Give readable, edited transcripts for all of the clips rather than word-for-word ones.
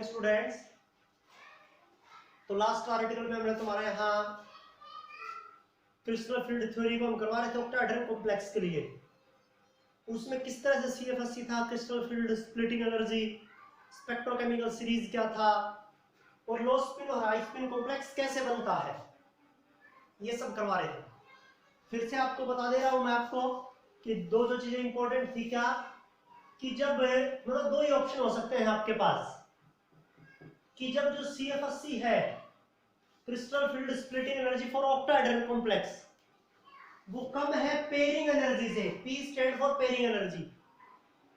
Morning students. तो last article में हमने तुम्हारे यहाँ क्रिस्टल फील्ड थ्योरी को हम करवा रहे थे ऑक्टाहेड्रल कॉम्प्लेक्स के लिए। उसमें किस तरह से सीएफएससी था, crystal field splitting energy, spectrochemical series क्या था और लो स्पिन और हाई स्पिन कॉम्प्लेक्स कैसे बनता है, ये सब करवा रहे थे। फिर से आपको बता दे रहा हूं मैं आपको कि दो जो चीजें इंपॉर्टेंट थी क्या, कि जब मतलब दो ही ऑप्शन हो सकते हैं आपके पास, कि जब जो सीएफएससी है crystal field splitting energy for octahedral complex वो कम है पेयरिंग एनर्जी से, P stand for pairing energy,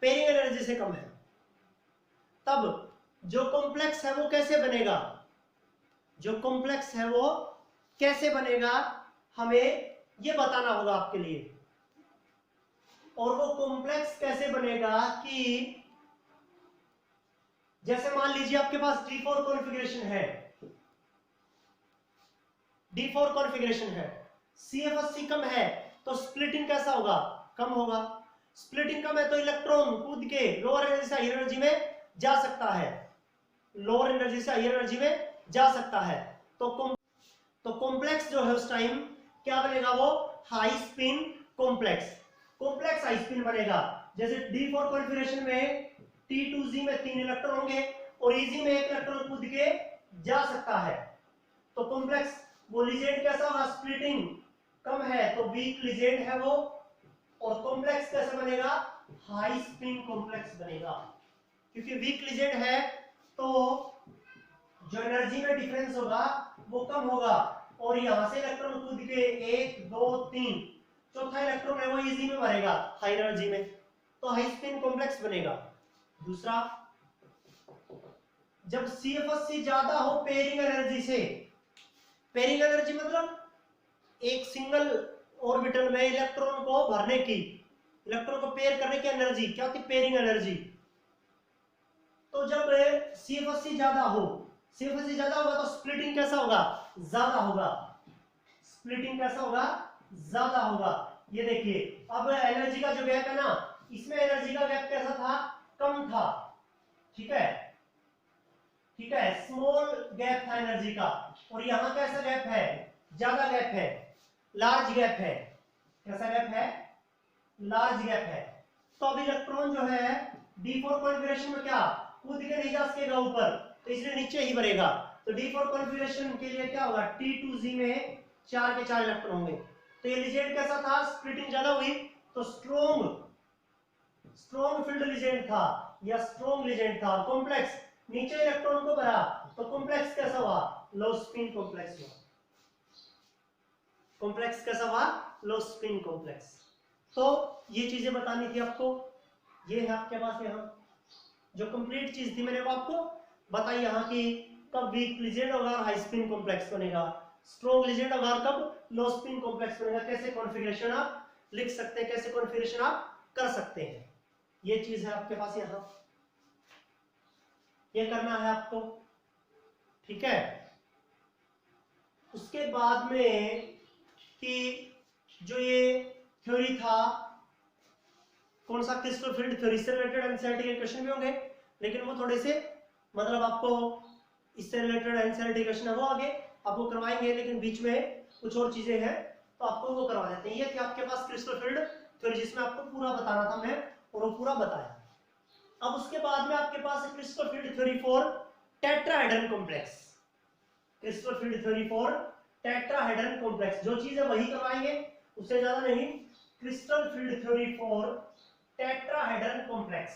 pairing energy से कम है, तब जो कॉम्प्लेक्स है वो कैसे बनेगा, जो कॉम्प्लेक्स है वो कैसे बनेगा हमें ये बताना होगा आपके लिए। और वो कॉम्प्लेक्स कैसे बनेगा कि जैसे मान लीजिए आपके पास D4 कॉन्फ़िगरेशन है, D4 कॉन्फ़िगरेशन है, सीएफएससी कम है तो स्प्लिटिंग कैसा होगा, कम होगा। स्प्लिटिंग कम है तो इलेक्ट्रॉन कूद के लोअर एनर्जी से हायर एनर्जी में जा सकता है, लोअर एनर्जी से हायर एनर्जी में जा सकता है। तो कॉम्प्लेक्स जो है उस टाइम क्या बनेगा, वो high spin complex, complex high spin बनेगा। जैसे D4 कॉन्फ़िगरेशन में T2Z में 3 इलेक्ट्रॉन होंगे और EZ में 1 इलेक्ट्रॉन कूद के जा सकता है। तो कॉम्प्लेक्स वो लीजेंड कैसा होगा, स्प्लिटिंग कम है तो वीक लीजेंड है वो, और कॉम्प्लेक्स कैसा बनेगा, हाई स्पिन कॉम्प्लेक्स बनेगा। क्योंकि वीक लीजेंड है तो जो एनर्जी में डिफरेंस होगा वो कम होगा और यहां से इलेक्ट्रॉन कूद के 1 2 3 चौथा इलेक्ट्रॉन है वो इजी में मरेगा हाई एनर्जी में, तो हाई स्पिन कॉम्प्लेक्स बनेगा। दूसरा, जब सीएफएससी ज्यादा हो पेयरिंग एनर्जी से, पेयरिंग एनर्जी मतलब एक सिंगल ऑर्बिटल में इलेक्ट्रॉन को भरने की, इलेक्ट्रॉन को पेयर करने की एनर्जी क्या होती है, पेयरिंग एनर्जी। तो जब सीएफएससी ज्यादा हो, सीएफएससी ज्यादा होगा तो स्प्लिटिंग कैसा होगा, ज्यादा होगा, स्प्लिटिंग कैसा होगा, ज्यादा होगा। ये देखिए अब एनर्जी का जो गैप है ना, इसमें एनर्जी का गैप कैसा था, कम था, ठीक है, ठीक है, स्मॉल गैप था एनर्जी का, और यहां कैसा गैप है, ज्यादा गैप है, लार्ज गैप है। कैसा गैप है, लार्ज गैप है। तो अब इलेक्ट्रॉन जो है D4 कॉन्फ़िगरेशन में क्या कूद के नहीं जा सकेगा ऊपर, तो इसलिए नीचे ही बढ़ेगा। तो D4 कॉन्फ़िगरेशन के लिए क्या होगा, T2Z में 4 के 4 इलेक्ट्रॉन होंगे। तो ये लीजेंड कैसा था, स्प्लिटिंग ज्यादा हुई तो स्ट्रॉन्ग फील्ड लीजेंड था या स्ट्रॉन्ग लीजेंड था। कॉम्प्लेक्स नीचे इलेक्ट्रॉन को भरा तो कॉम्प्लेक्स कैसा हुआ, लो स्पिन कॉम्प्लेक्स हुआ। कॉम्प्लेक्स कैसा हुआ, लो स्पिन कॉम्प्लेक्स। तो ये चीजें बतानी थी आपको, ये है आपके पास यहाँ जो कंप्लीट चीज थी मैंने वो आपको बताई यहाँ की कब वीक लीजेंड होगा और हाई स्पिन कॉम्प्लेक्स बनेगा, स्ट्रॉन्ग लीजेंड होगा और कब लो स्पिन कॉम्प्लेक्स बनेगा, कैसे कॉन्फ़िगरेशन आप लिख सकते हैं, कैसे कॉन्फ़िगरेशन आप कर सकते हैं। ये चीज है आपके पास यहाँ, ये करना है आपको, ठीक है। उसके बाद में कि जो ये थ्योरी था कौन सा, क्रिस्टल फील्ड थ्योरी से रिलेटेड एनसीईआरटी के क्वेश्चन भी होंगे, लेकिन वो थोड़े से मतलब आपको इससे रिलेटेड एनसीईआरटी क्वेश्चन है वो आगे आपको करवाएंगे, लेकिन बीच में कुछ और चीजें हैं तो आपको वो करवा देते हैं। ये कि आपके पास क्रिस्टल फील्ड थ्योरी जिसमें आपको पूरा बताना था मैं, और वो पूरा बताया। अब उसके बाद में आपके पास crystal field theory for tetrahedral complex, crystal field theory for tetrahedral complex, जो चीज है वही करवाएंगे, उससे ज्यादा नहीं। Crystal field theory for tetrahedral complex,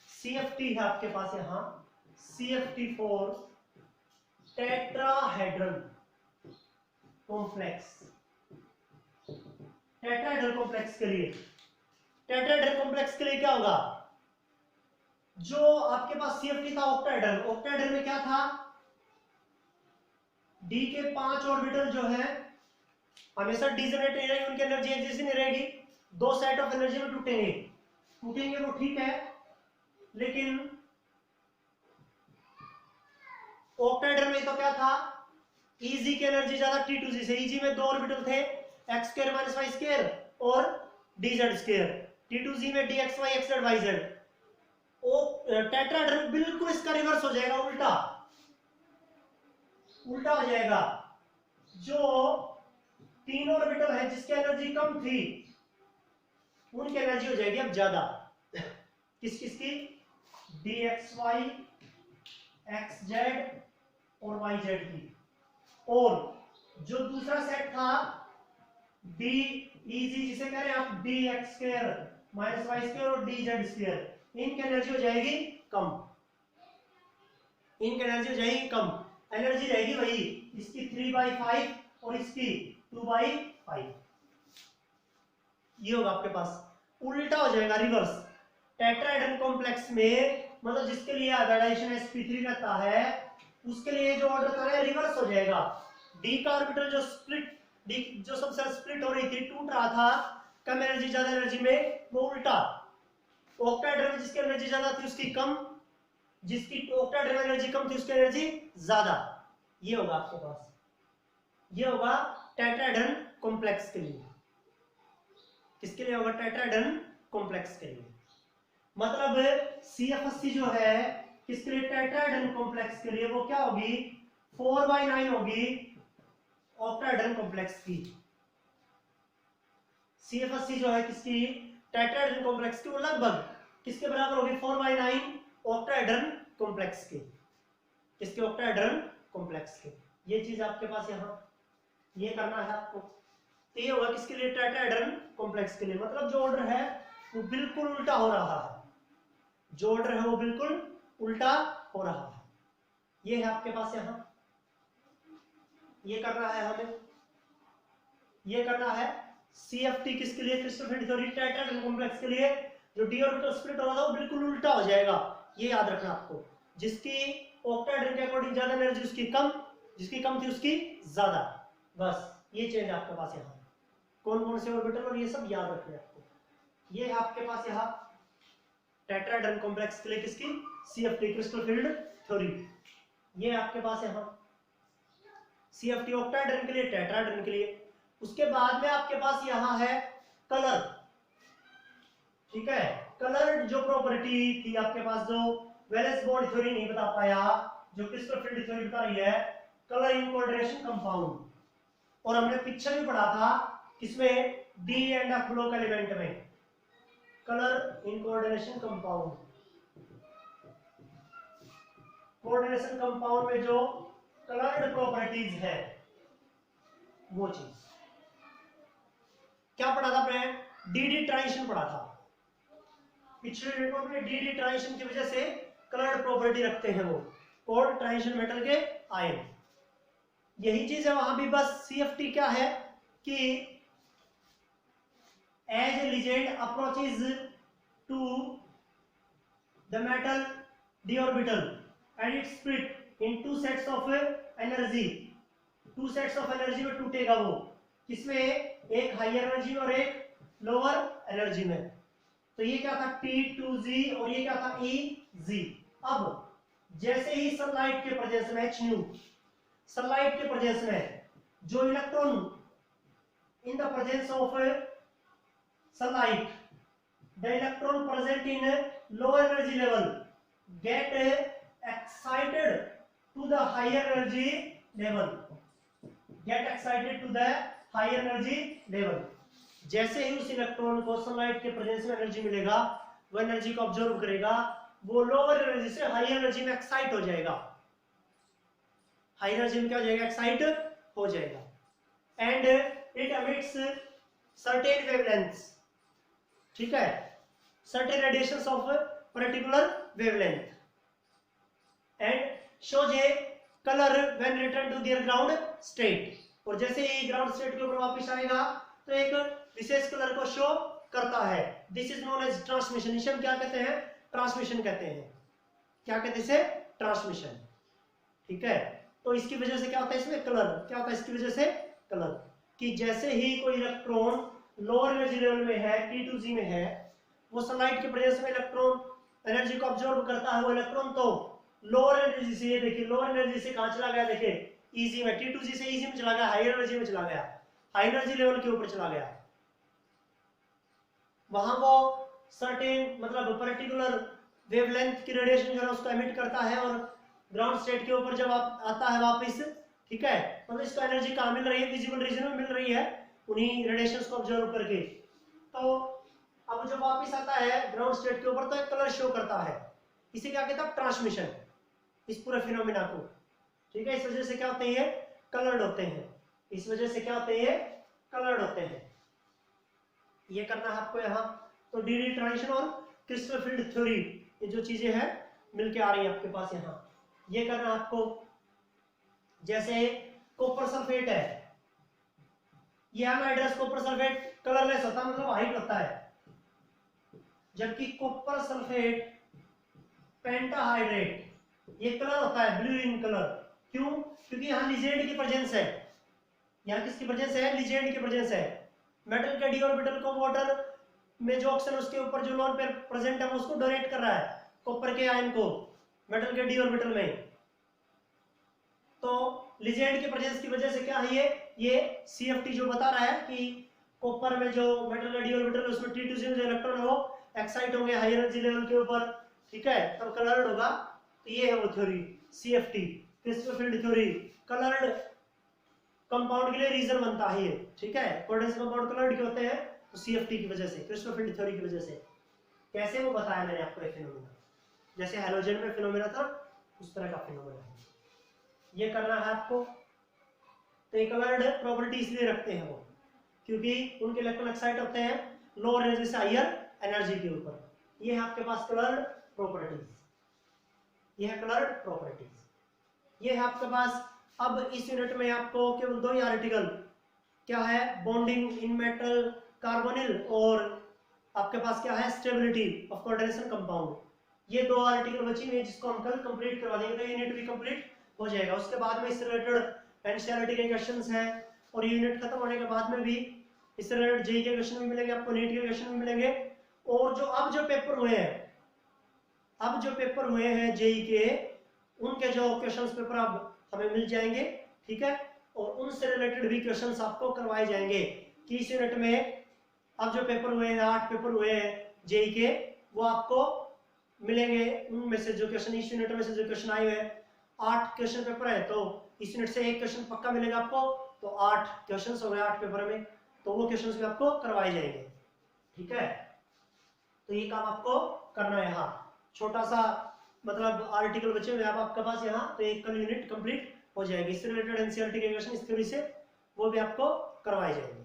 CFT है आपके पास यहां, CFT for tetrahedral complex. Tetrahedral complex के लिए, टेट्राहेड्रल कॉम्प्लेक्स के लिए क्या होगा, जो आपके पास CFT था ऑक्टाहेड्रल, ऑक्टाहेड्रल में क्या था, D के 5 ऑर्बिटल जो है हमेशा डिजनरेट नहीं रहेगी, उनकी एनर्जी एक जैसी नहीं रहेगी, दो सेट ऑफ एनर्जी में टूटेंगे, टूटेंगे वो ठीक है, लेकिन ऑक्टाहेड्रल में तो क्या था, EZ की एनर्जी ज्यादा T2Z से, EZ में 2 ऑर्बिटल थे x² - y² और dz², T2Z में dxy xz yz। टेट्राहेड्रल में बिल्कुल इसका रिवर्स हो जाएगा, उल्टा उल्टा हो जाएगा। जो 3 ऑर्बिटल है जिसकी एनर्जी कम थी उनकी एनर्जी हो जाएगी अब ज्यादा। किस किस की? dxy, xz और yz की। और जो दूसरा सेट था dEg, जिसे कह रहे हैं आप dx square minus y square और dz स्क्वायर, इनकी एनर्जी हो जाएगी कम, इनकी एनर्जी हो जाएगी कम। एनर्जी रहेगी वही, इसकी 3/5 और इसकी 2/5। ये होगा आपके पास, उल्टा हो जाएगा, रिवर्स। टेट्राहेड्रल कॉम्प्लेक्स में मतलब जिसके लिए हाइब्रिडाइजेशन sp3 रहता है उसके लिए जो ऑर्डर था रिवर्स हो जाएगा। डी का ऑर्बिटल जो स्प्लिट, डी जो सबसे स्प्लिट हो रही थी, टूट रहा था, कम एनर्जी ज्यादा एनर्जी में, वो उल्टा। ऑक्टाहेड्रल में जिसकी एनर्जी ज्यादा थी उसकी कम, जिसकी ऑक्टाहेड्रल में एनर्जी कम थी उसकी एनर्जी ज्यादा। ये होगा आपके पास, ये होगा टेट्राहेड्रल कॉम्प्लेक्स के लिए। किसके लिए होगा? टेट्राहेड्रल कॉम्प्लेक्स के लिए। मतलब CFSC जो है किसके लिए? टेट्राहेड्रल कॉम्प्लेक्स के लिए। वो क्या होगी? 4/9 होगी ऑक्टाहेड्रल कॉम्प्लेक्स की। CFSC जो है किसकी? टेट्राहेड्रल कॉम्प्लेक्स की। वो लगभग किसके बराबर होगी? 4/9 ऑक्टाहेड्रल कॉम्प्लेक्स के। किसके? ऑक्टाहेड्रल कॉम्प्लेक्स के। ये चीज आपके पास यहाँ ये करना है आपको। तो ये होगा किसके लिए? टेट्राहेड्रल कॉम्प्लेक्स के लिए। मतलब जो ऑर्डर है वो बिल्कुल उल्टा हो रहा है, जो ऑर्डर है वो बिल्कुल उल्टा हो रहा है। ये है आपके पास यहाँ, ये करना है हमें, ये करना है। CFT किसके लिए? Crystal field theory tetrahedral complex के लिए। जो डी ऑर्बिटल स्प्लिट हो रहा था वो बिल्कुल उल्टा हो जाएगा, ये याद रखना आपको। जिसकी ऑक्टाहेड्रल के अकॉर्डिंग ज्यादा एनर्जी उसकी कम, जिसकी कम थी उसकी ज्यादा। बस ये चेंज आपके पास यहाँ, कौन कौन से ऑर्बिटल और ये सब याद रखना है आपको। ये है आपके पास यहाँ टेट्राहेड्रल कॉम्प्लेक्स के लिए किसकी? CFT crystal field theory. ये आपके पास यहाँ CFT ऑक्टाहेड्रल के लिए, टेट्राहेड्रल के लिए। उसके बाद में आपके पास यहाँ है कलर। ठीक है, कलर जो प्रॉपर्टी थी आपके पास, जो वैलेंस बॉन्ड थ्योरी नहीं बता पाया, जो क्रिस्टल फील्ड थ्योरी बता रही है, कलर इन कोऑर्डिनेशन कंपाउंड। और हमने पिक्चर भी पढ़ा था किसमें? D and F block element में, colour in coordination compound. Coordination compound में जो कलर्ड प्रॉपर्टीज है वो चीज क्या पढ़ा था आपने? डीडी ट्रांजिशन पढ़ा था पिछले रिपोर्ट में। डीडी ट्रांजिशन की वजह से कलर्ड प्रॉपर्टी रखते हैं वो, और ट्रांजिशन मेटल के आयन। यही चीज है वहां भी, बस CFT क्या है कि as a legend approaches to the metal d orbital and it split in two sets of energy, two sets of energy में टूटेगा वो, किसमें? एक हाई एनर्जी में और एक लोअर एनर्जी में। तो ये क्या था? T2Z और ये क्या था? EZ। अब जैसे ही सनलाइट के प्रेजेंस में hν, सनलाइट के प्रेजेंस में जो electron in the presence of sunlight, the electron present in low energy level get excited to the higher energy level, get excited to the higher energy level। जैसे ही उस electron को sunlight के presence में energy मिलेगा, वो energy को observe करेगा, वो लोअर एनर्जी से हाई एनर्जी में एक्साइट हो जाएगा। हाई एनर्जी में क्या हो जाएगा? एक्साइट हो जाएगा। And it emits certain wavelengths. ठीक है, certain radiations of a particular wavelength and shows a color when returned to their ground state। और जैसे ही ग्राउंड स्टेट के ऊपर वापस आएगा तो एक विशेष कलर को शो करता है। This is known as transmission. इसे हम क्या कहते हैं? ट्रांसमिशन कहते हैं। क्या कहते हैं इसे? ट्रांसमिशन। ठीक है, तो इसकी वजह से क्या होता है? इसमें कलर क्या होता है? इसकी वजह से कलर, कि जैसे ही कोई इलेक्ट्रॉन लोअर एनर्जी लेवल में है, T2Z में है, वो सनलाइट के प्रेजेंस में इलेक्ट्रॉन एनर्जी को ऑब्जर्व करता है। वो इलेक्ट्रॉन तो लोअर एनर्जी से, ये देखिए लोअर एनर्जी से कहां चला गया? देखिए EZ में, T2Z से EZ में चला गया, हाई एनर्जी में चला गया, हाई एनर्जी लेवल के ऊपर चला गया। वहां वो सर्टेन मतलब पर्टिकुलर वेवलेंथ की रेडिएशन जो है उसको एमिट करता है और ग्राउंड स्टेट के ऊपर जब आता है वापस, ठीक है, मतलब इसको एनर्जी कहाँ मिल रही है, विजिबल रीजन में मिल रही है उन्हीं रेडिएशंस को ऑब्जर्व करके। तो अब जब वापस आता है ग्राउंड स्टेट के ऊपर तो एक कलर शो करता है, इसे क्या कहता है, ट्रांसमिशन, इस पूरे फिनोमिना को, ठीक है। इस वजह से क्या होते हैं, कलर्ड होते हैं, इस वजह से क्या होते हैं, कलर्ड होते हैं। ये करना है आपको यहाँ। तो डी डी ट्रांजिशन और क्रिस्टल फील्ड थ्योरी, ये जो चीजें हैं मिलके आ रही है आपके पास यहाँ, ये करना है आपको। जैसे कॉपर सल्फेट है, ये एनहाइड्रस कॉपर सल्फेट कलरलेस होता है, मतलब व्हाइट होता है, जबकि कॉपर सल्फेट पेंटाहाइड्रेट ये कलर होता है ब्लू इन कलर। क्यों? क्योंकि यहाँ लिजेंड की प्रेजेंस है, यहाँ किसकी प्रेजेंस है, लिजेंड की प्रेजेंस है। मेटल के डी ऑर्बिटल को वाटर में जो ऑक्सीजन उसके ऊपर जो लोन पेयर प्रेजेंट है वो उसको डोनेट कर रहा है कॉपर के आयन को मेटल के डी ऑर्बिटल में। तो लिजेंड की प्रेजेंस की वजह से क्या है, ये CFT जो बता रहा है कि कॉपर में जो मेटल का डी ऑर्बिटल है उसमें T2 जो इलेक्ट्रॉन है वो एक्साइट होंगे हाई एनर्जी लेवल के ऊपर, ठीक है, तब कलर्ड होगा। तो ये है वो theory CFT, crystal field theory. Coloured compound के लिए रीजन बनता है ये, ठीक है, कोर्डेंस कंपाउंड कलर्ड के होते हैं तो CFT की वजह से, क्रिस्टल फील्ड थ्योरी की वजह से। कैसे वो बताया मैंने आपको, एक फिनोमेना जैसे हैलोजन में फिनोमेना था उस तरह का फिनोमेना है, ये करना है आपको। तो ये कलर्ड प्रॉपर्टी इसलिए रखते हैं वो क्योंकि उनके इलेक्ट्रॉन एक्साइट होते हैं लोअर एनर्जी से हायर एनर्जी के ऊपर। ये है आपके पास कलर्ड प्रॉपर्टीज, ये है कलर्ड प्रॉपर्टीज, ये है आपके पास। अब इस यूनिट में आपको केवल दो ही आर्टिकल, क्या है, बॉन्डिंग इन मेटल कार्बोनिल और आपके पास क्या है, स्टेबिलिटी ऑफ कोऑर्डिनेशन कंपाउंड, ये दो आर्टिकल बची हुई है जिसको हम कल कंप्लीट करवा देंगे, तो यूनिट भी कंप्लीट हो जाएगा। उसके बाद में इससे रिलेटेड एनसीईआरटी के क्वेश्चंस हैं और यूनिट खत्म होने के बाद में भी इससे रिलेटेड जेईई के क्वेश्चन भी मिलेंगे आपको, नीट के क्वेश्चन भी मिलेंगे। और जो अब जो पेपर हुए हैं, अब जो पेपर हुए हैं जेईई के, उनके जो क्वेश्चंस पेपर अब हमें मिल जाएंगे, ठीक है, और उनसे रिलेटेड भी क्वेश्चंस आपको करवाए जाएंगे कि इस यूनिट में अब जो पेपर हुए हैं, 8 पेपर हुए हैं जेईई के, वो आपको मिलेंगे। उनमें से जो क्वेश्चन इस यूनिट में से जो क्वेश्चन आए हुए हैं, 8 क्वेश्चन पेपर है तो इस यूनिट से एक क्वेश्चन पक्का मिलेगा आपको, तो 8 क्वेश्चंस हो गए 8 पेपर में, तो वो क्वेश्चंस भी आपको करवाए जाएंगे, ठीक है। तो ये काम आपको करना है यहाँ, छोटा सा मतलब आर्टिकल बचे हुए अब आपके पास यहाँ, तो एक कल यूनिट कंप्लीट हो जाएगी। इससे रिलेटेड एनसीईआरटी के क्वेश्चन इस थ्योरी से वो भी आपको करवाए जाएंगे।